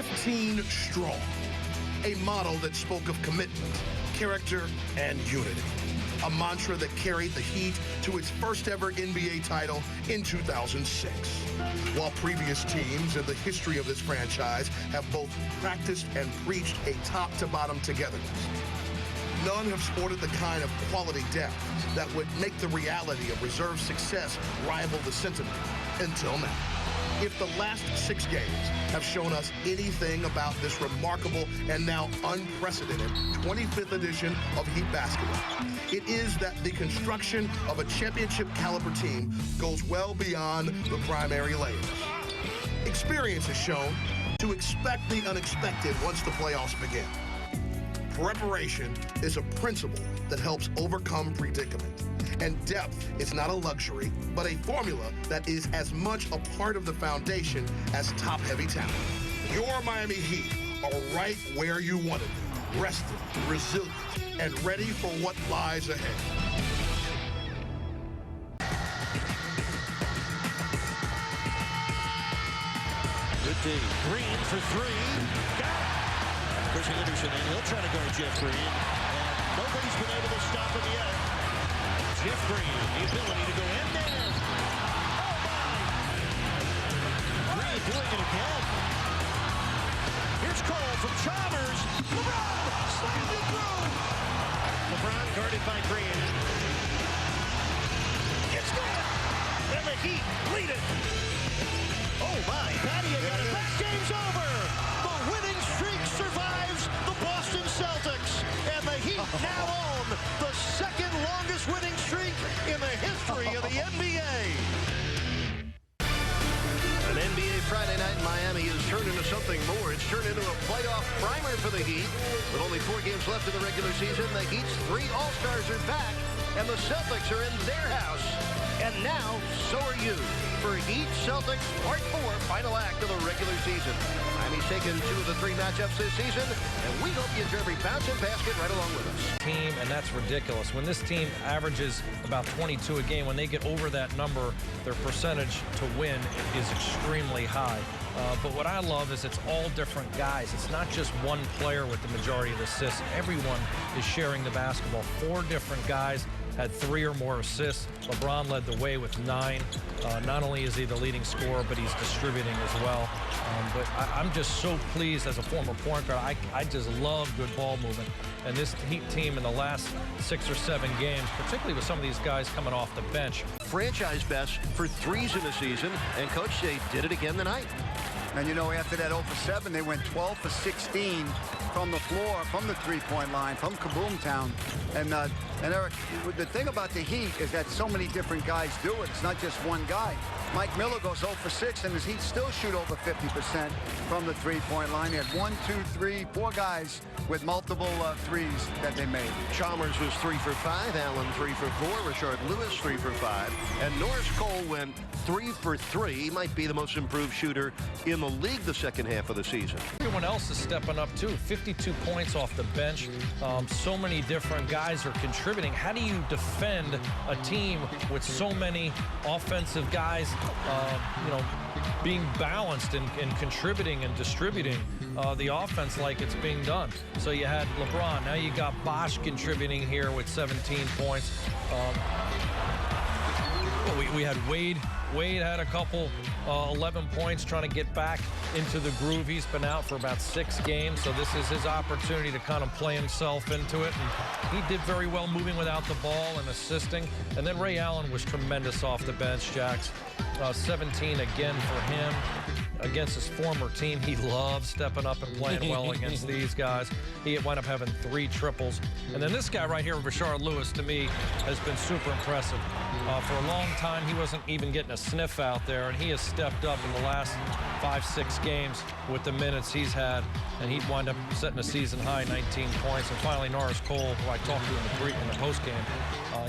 15 strong, a model that spoke of commitment, character, and unity. A mantra that carried the Heat to its first ever NBA title in 2006. While previous teams in the history of this franchise have both practiced and preached a top-to-bottom togetherness, none have sported the kind of quality depth that would make the reality of reserve success rival the sentiment until now. If the last 6 games have shown us anything about this remarkable and now unprecedented 25th edition of Heat basketball, it is that the construction of a championship caliber team goes well beyond the primary layers. Experience has shown to expect the unexpected once the playoffs begin. Preparation is a principle that helps overcome predicament. And depth is not a luxury, but a formula that is as much a part of the foundation as top-heavy talent. Your Miami Heat are right where you want to be, rested, resilient, and ready for what lies ahead. Good D. Green for 3. Got it. Pushing Anderson in. He'll try to guard Jeff Green. And nobody's been able to stop him yet. Jeff Green, the ability to go in there. Oh, my. Green doing it again. Here's Cole from Chalmers. LeBron slammed it through. LeBron guarded by Green. It's good. And the Heat lead it. Oh, my. Padilla got it back. Game's over. The winning streak survives the Boston Celtics. And the Heat now own the second longest winning streak in the history of the NBA. An NBA Friday night in Miami has turned into something more. It's turned into a playoff primer for the Heat. With only 4 games left in the regular season, the Heat's 3 All-Stars are back, and the Celtics are in their house. And now, so are you. For Heat Celtics Part 4, final act of the regular season. Miami's taken 2 of the 3 matchups this season, and we hope you enjoy every bounce and basket right along with us. Team, and that's ridiculous. When this team averages about 22 a game, when they get over that number, their percentage to win is extremely high. But what I love is it's all different guys. It's not just one player with the majority of the assists. Everyone is sharing the basketball. 4 different guys had 3 or more assists. LeBron led the way with 9. Not only is he the leading scorer, but he's distributing as well. But I'm just so pleased as a former point guard. I just love good ball movement. And this Heat team in the last 6 or 7 games, particularly with some of these guys coming off the bench. Franchise best for 3s in the season, and Coach, they did it again tonight. And, you know, after that 0 for 7, they went 12 for 16 from the floor, from the three-point line, from Kaboom Town. And Eric, the thing about the Heat is that so many different guys do it. It's not just one guy. Mike Miller goes 0 for 6, and his Heat still shoot over 50% from the three-point line. He had 1, 2, 3, 4 guys with multiple threes that they made. Chalmers was 3 for 5, Allen 3 for 4, Rashard Lewis 3 for 5, and Norris Cole went 3 for 3. He might be the most improved shooter in the league the second half of the season. Everyone else is stepping up too. 52 points off the bench. So many different guys are contributing. How do you defend a team with so many offensive guys, you know, being balanced and contributing and distributing the offense like it's being done? So you had LeBron. Now you got Bosch contributing here with 17 points. We had Wade. Wade had a couple 11 points trying to get back into the groove. He's been out for about 6 games, so this is his opportunity to kind of play himself into it. And he did very well moving without the ball and assisting. And then Ray Allen was tremendous off the bench, Jax. 17 again for him. Against his former team, he loves stepping up and playing well against these guys. He wound up having 3 triples. And then this guy right here, Rashard Lewis, to me, has been super impressive. For a long time, he wasn't even getting a sniff out there, and he has stepped up in the last 5-6 games with the minutes he's had, and he'd wind up setting a season-high 19 points. And finally, Norris Cole, who I talked to in the postgame,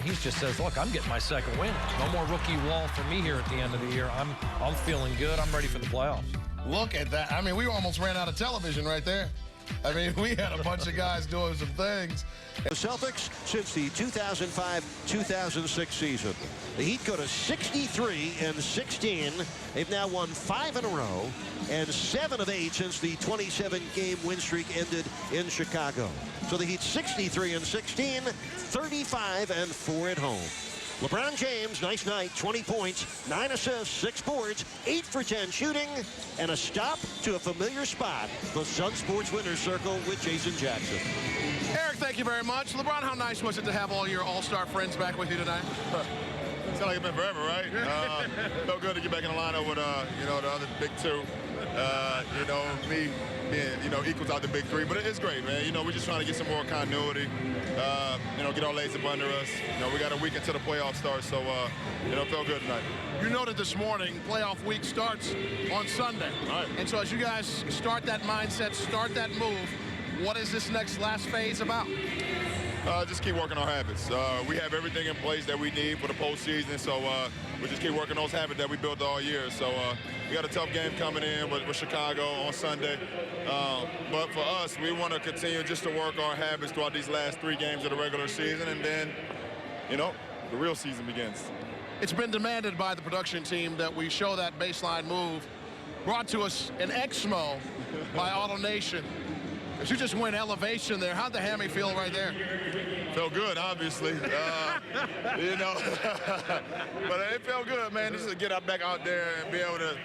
he just says, look, I'm getting my 2nd win. No more rookie wall for me here at the end of the year. I'm feeling good. I'm ready for the playoffs. Look at that. I mean, we almost ran out of television right there. I mean, we had a bunch of guys doing some things. The Celtics since the 2005-2006 season. The Heat go to 63-16. They've now won 5 in a row and 7 of 8 since the 27-game win streak ended in Chicago. So the Heat 63-16, 35-4 at home. LeBron James, nice night, 20 points, 9 assists, 6 boards, 8 for 10 shooting, and a stop to a familiar spot, the Sunsports Winners Circle with Jason Jackson. Eric, thank you very much. LeBron, how nice was it to have all your all-star friends back with you tonight? It's like it's been forever, right? Felt good to get back in the lineup with, the other big two. Me being, equals out the big three. But it's great, man. We're just trying to get some more continuity. Get our legs up under us. We got a week until the playoffs start, so, it felt good tonight. You noted this morning, playoff week starts on Sunday. Right. And so as you guys start that mindset, start that move, what is this last phase about? Just keep working our habits. We have everything in place that we need for the postseason, so we just keep working those habits that we built all year. So we got a tough game coming in with Chicago on Sunday. But for us, we want to continue just to work our habits throughout these last 3 games of the regular season, and then, the real season begins. It's been demanded by the production team that we show that baseline move. Brought to us an Exmo by Auto Nation. You just went elevation there. How'd the hammy feel right there? Felt good, obviously. But it felt good, man, just to get back out there and be able to.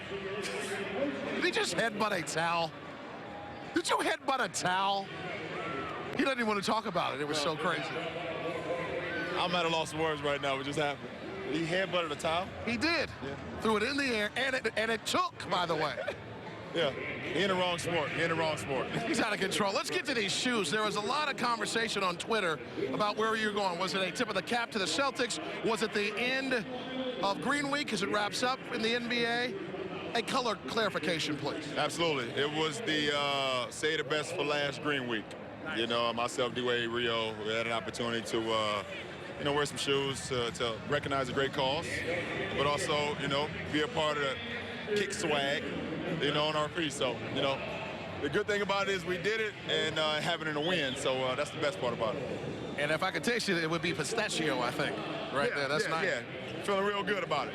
Did he just headbutt a towel? Did you headbutt a towel? He doesn't even want to talk about it. It was so crazy. I'm at a loss of words right now. What just happened? He headbutted a towel? He did. Yeah. Threw it in the air, and it took, by the way. Yeah, in the wrong sport. He's out of control. Let's get to these shoes. There was a lot of conversation on Twitter about where you're going. Was it a tip of the cap to the Celtics? Was it the end of Green Week as it wraps up in the NBA? A color clarification, please. Absolutely. It was the say the best for last Green Week. Myself, D-Wade, Rio, we had an opportunity to wear some shoes to recognize a great cause, but also, be a part of the kick swag, on our feet. So, the good thing about it is we did it and having it a win. So that's the best part about it. And if I could taste it, it would be pistachio, I think. Right there. That's nice. Yeah. Feeling real good about it.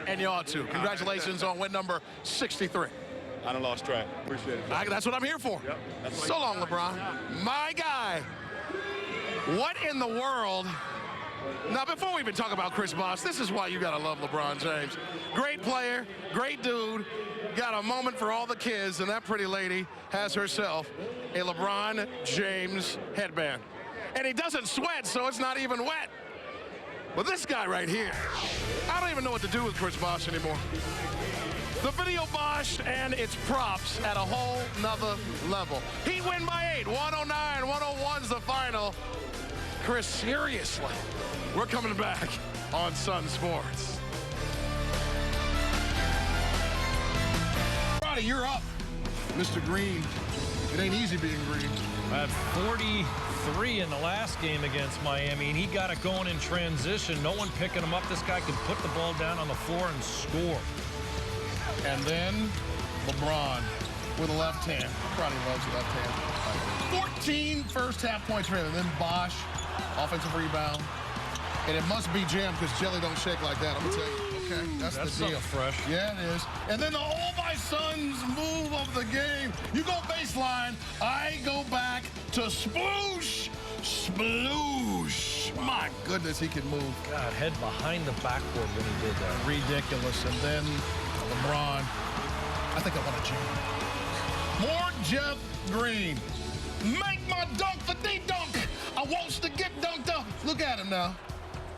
And you ought to. Congratulations on win number 63. I done lost track. Appreciate it. That's what I'm here for. Yep. So long, LeBron. My guy. What in the world? Now, before we even talk about Chris Bosh, this is why you got to love LeBron James. Great player, great dude, got a moment for all the kids, and that pretty lady has herself a LeBron James headband. And he doesn't sweat, so it's not even wet. But this guy right here, I don't even know what to do with Chris Bosh anymore. The video Bosh and its props at a whole nother level. Heat win by 8, 109-101's the final. Chris, seriously, we're coming back on Sunsports. Roddy, you're up. Mr. Green, it ain't easy being green. I had 43 in the last game against Miami, and he got it going in transition. No one picking him up. This guy can put the ball down on the floor and score. And then LeBron with a left hand. Roddy loves the left hand. 14 first half points for him, and then Bosh. Offensive rebound. And it must be jammed because jelly don't shake like that. I'm going to tell you. Okay, that's the deal. Fresh. Yeah, it is. And then the All My Sons move of the game. You go baseline. I go back to sploosh. Sploosh. My goodness, he can move. God, head behind the backboard when he did that. Ridiculous. And then LeBron. I think I want to jump. More Jeff Green. Make my dunk the D-dunk. I wants to get dunked up. Look at him now.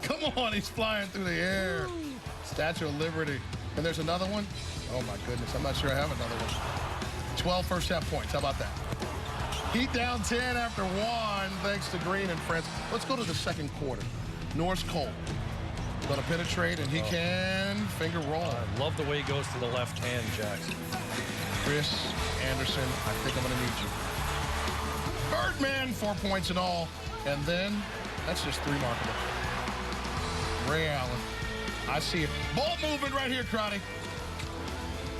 Come on, he's flying through the air. Statue of Liberty. And there's another one. Oh, my goodness. I'm not sure I have another one. 12 first half points. How about that? Heat down 10 after 1, thanks to Green and friends. Let's go to the second quarter. Norris Cole. Going to penetrate, and he can finger roll. I love the way he goes to the left hand, Jackson. Chris Anderson, I think I'm going to need you. Birdman, 4 points in all. And then, that's just 3 markable. Ray Allen. I see it. Ball movement right here, Crotty.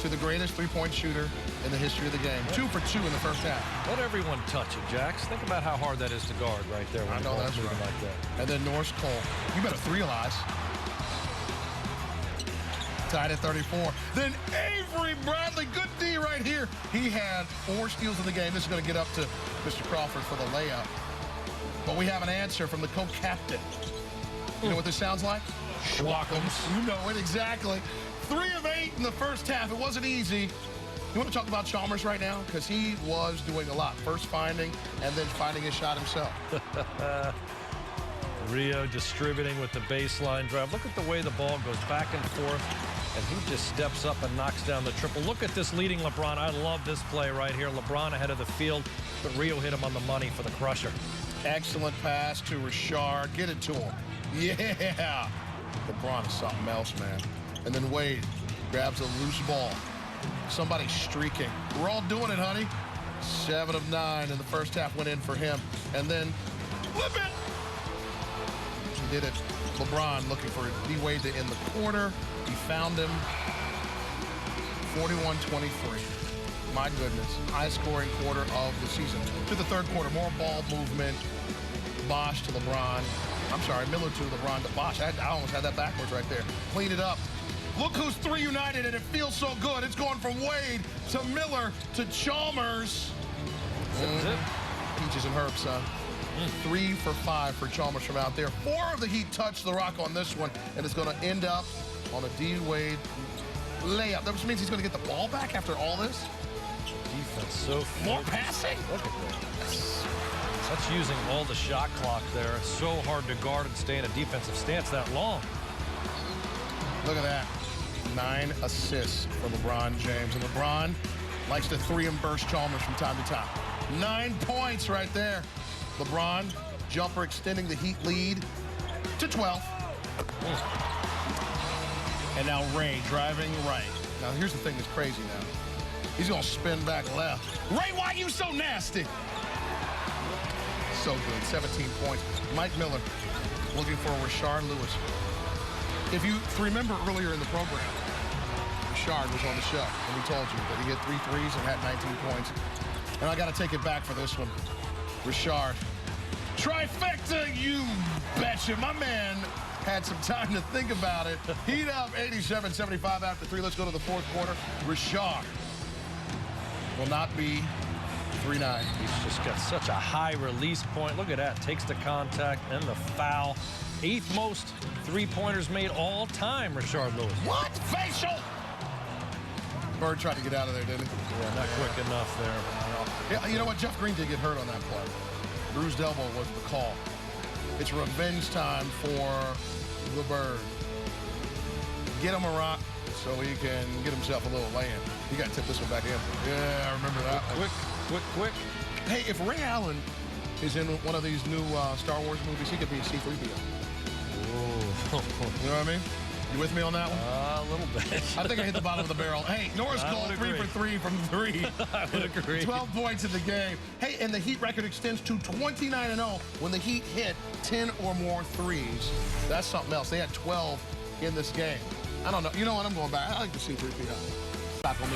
To the greatest three-point shooter in the history of the game. 2 for 2 in the first half. Let everyone touch it, Jax. Think about how hard that is to guard right there. When I know that's right. Like that. And then Norris Cole. You better realize. Tied at 34. Then Avery Bradley, good D right here. He had 4 steals in the game. This is going to get up to Mr. Crawford for the layup. But we have an answer from the co-captain. You know what this sounds like? Schwackums. You know it exactly. 3 of 8 in the first half. It wasn't easy. You want to talk about Chalmers right now? Because he was doing a lot. First finding and then finding his shot himself. Rio distributing with the baseline drive. Look at the way the ball goes back and forth, and he just steps up and knocks down the triple. Look at this leading LeBron. I love this play right here. LeBron ahead of the field, but Rio hit him on the money for the crusher. Excellent pass to Richard. Get it to him. Yeah. LeBron is something else, man. And then Wade grabs a loose ball. Somebody streaking. We're all doing it, honey. 7 of 9 in the first half went in for him. And then flip it. He did it. LeBron looking for D-Wade to end the quarter. He found him. 41-23. My goodness. Highest scoring quarter of the season. To the third quarter. More ball movement. Bosh to LeBron. I'm sorry, Miller to LeBron to Bosh. I almost had that backwards right there. Clean it up. Look who's 3 united, and it feels so good. It's going from Wade to Miller to Chalmers. Peaches and Herb, son. 3 for 5 for Chalmers from out there. 4 of the Heat touched the rock on this one, and it's going to end up on a D-Wade layup. That means he's going to get the ball back after all this. Defense so more passing. Look at that. That's using all the shot clock there. It's so hard to guard and stay in a defensive stance that long. Look at that. 9 assists for LeBron James. And LeBron likes to 3 and burst Chalmers from time to time. 9 points right there. LeBron, jumper extending the Heat lead to 12. And now Ray driving right. Now here's the thing that's crazy now. He's going to spin back left. Ray, why are you so nasty? So good. 17 points. Mike Miller looking for Rashard Lewis. If you remember earlier in the program, Rashard was on the show, and we told you that he hit 3 threes and had 19 points. And I got to take it back for this one. Rashard. Trifecta, you betcha. My man had some time to think about it. Heat up 87-75 after 3. Let's go to the fourth quarter. Rashard will not be 3-9. He's just got such a high release point. Look at that. Takes the contact and the foul. 8th most three-pointers made all time, Rashard Lewis. What? Facial! Bird tried to get out of there, didn't he? Yeah, not quick enough there. Yeah, you know what? Jeff Green did get hurt on that play. Bruised elbow was the call. It's revenge time for the Bird. Get him a rock so he can get himself a little land. He got to tip this one back in. Yeah, I remember that. Quick. Hey, if Ray Allen is in one of these new Star Wars movies, he could be a C-3PO. You know what I mean? You with me on that one? A little bit. I think I hit the bottom of the barrel. Hey, Norris Cole 3 for 3 from 3. I would agree. 12 points in the game. Hey, and the Heat record extends to 29-0 when the Heat hit 10 or more threes. That's something else. They had 12 in this game. I don't know. You know what? I'm going back. I like to see 3PO.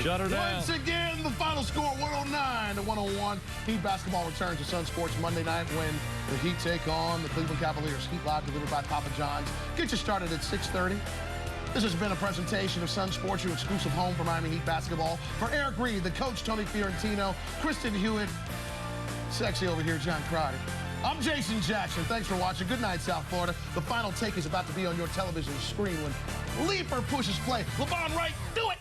Shut her down. Once again, the final score, 109-101. Heat basketball returns to Sunsports Monday night when the Heat take on the Cleveland Cavaliers. Heat Live delivered by Papa John's. Get you started at 6:30. This has been a presentation of Sunsports, your exclusive home for Miami Heat basketball. For Eric Reed, the coach, Tony Fiorentino, Kristen Hewitt, sexy over here, John Crotty. I'm Jason Jackson. Thanks for watching. Good night, South Florida. The final take is about to be on your television screen when Leaper pushes play. LeBron Wright, do it!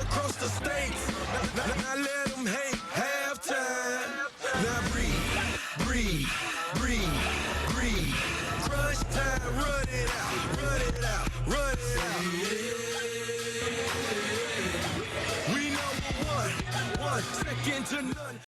Across the states, now let them hate halftime. to none.